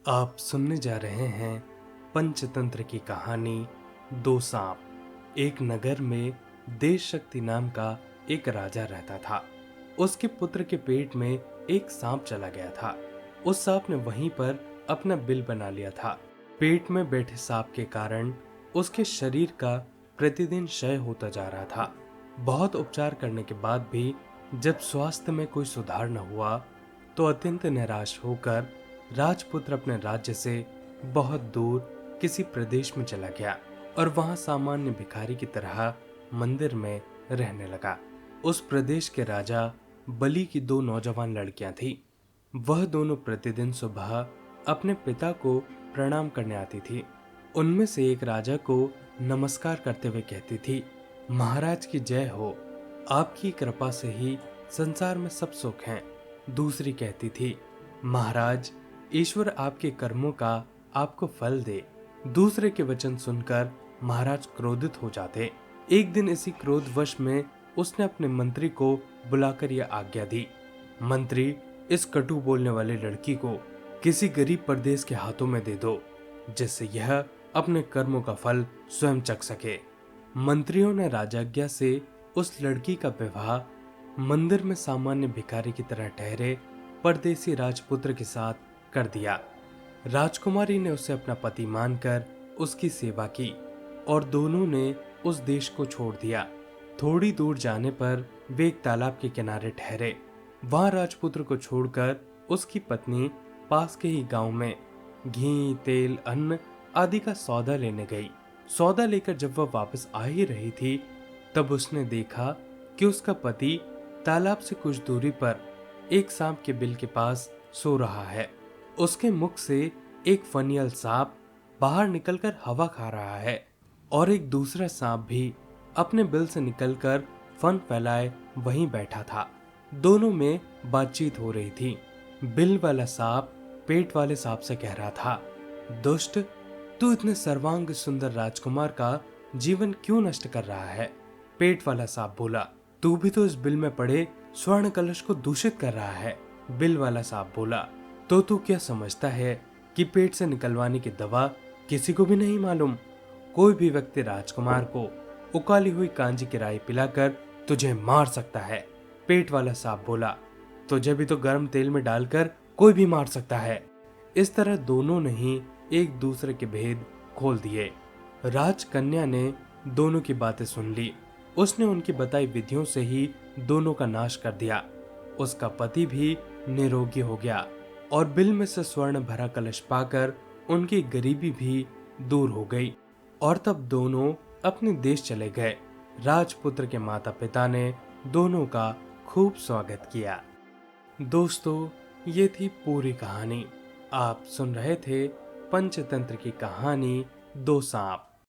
आप सुनने जा रहे हैं पंचतंत्र की कहानी दो सांप। एक नगर में देश शक्ति नाम का एक राजा रहता था। उसके पुत्र के पेट में एक सांप चला गया था। उस सांप ने वहीं पर अपना बिल बना लिया था। पेट में बैठे सांप के कारण उसके शरीर का प्रतिदिन क्षय होता जा रहा था। बहुत उपचार करने के बाद भी जब स्वास्थ्य में कोई सुधार न हुआ तो अत्यंत निराश होकर राजपुत्र अपने राज्य से बहुत दूर किसी प्रदेश में चला गया और वहां सामान्य भिखारी की तरह मंदिर में रहने लगा। उस प्रदेश के राजा बलि की दो नौजवान लड़कियां थीं। वह दोनों प्रतिदिन सुबह अपने पिता को प्रणाम करने आती थी। उनमें से एक राजा को नमस्कार करते हुए कहती थी, महाराज की जय हो, आपकी कृपा से ही संसार में सब सुख हैं। दूसरी कहती थी, महाराज ईश्वर आपके कर्मों का आपको फल दे। दूसरे के वचन सुनकर महाराज क्रोधित हो जाते। एक दिन इसी क्रोधवश में उसने अपने मंत्री को बुलाकर यह आज्ञा दी, मंत्री इस कटु बोलने वाली लड़की को किसी गरीब परदेश के हाथों में दे दो, जिससे यह अपने कर्मों का फल स्वयं चख सके। मंत्रियों ने राजाज्ञा से उस लड़की का विवाह मंदिर में सामान्य भिखारी की तरह ठहरे परदेसी राजपुत्र के साथ कर दिया। राजकुमारी ने उसे अपना पति मानकर उसकी सेवा की और दोनों ने उस देश को छोड़ दिया। थोड़ी दूर जाने पर वे एक तालाब के किनारे ठहरे। वहां राजपुत्र को छोड़कर उसकी पत्नी पास के ही गांव में घी, तेल, अन्न आदि का सौदा लेने गई। सौदा लेकर जब वह वापस आ ही रही थी तब उसने देखा कि उसका पति तालाब से कुछ दूरी पर एक सांप के बिल के पास सो रहा है। उसके मुख से एक फनियल सांप बाहर निकलकर हवा खा रहा है और एक दूसरा सांप भी अपने बिल से निकलकर फन फैलाए वहीं बैठा था। दोनों में बातचीत हो रही थी। बिल वाला सांप पेट वाले सांप से कह रहा था, दुष्ट, तू इतने सर्वांग सुंदर राजकुमार का जीवन क्यों नष्ट कर रहा है? पेट वाला सांप बोला, तू भी तो इस बिल में पड़े स्वर्ण कलश को दूषित कर रहा है। बिल वाला सांप बोला, तो तू क्या समझता है कि पेट से निकलवाने की दवा किसी को भी नहीं मालूम? कोई भी व्यक्ति राजकुमार को उकाली हुई कांजी की राई पिलाकर तुझे मार सकता है। पेट वाला सांप बोला, तुझे भी तो गर्म तेल में डालकर कोई भी मार सकता है। इस तरह दोनों ने ही एक दूसरे के भेद खोल दिए। राजकन्या ने दोनों की बातें सुन ली। उसने उनकी बताई विधियों से ही दोनों का नाश कर दिया। उसका पति भी निरोगी हो गया और बिल में से स्वर्ण भरा कलश पाकर उनकी गरीबी भी दूर हो गई और तब दोनों अपने देश चले गए। राजपुत्र के माता पिता ने दोनों का खूब स्वागत किया। दोस्तों, ये थी पूरी कहानी। आप सुन रहे थे पंचतंत्र की कहानी दो सांप।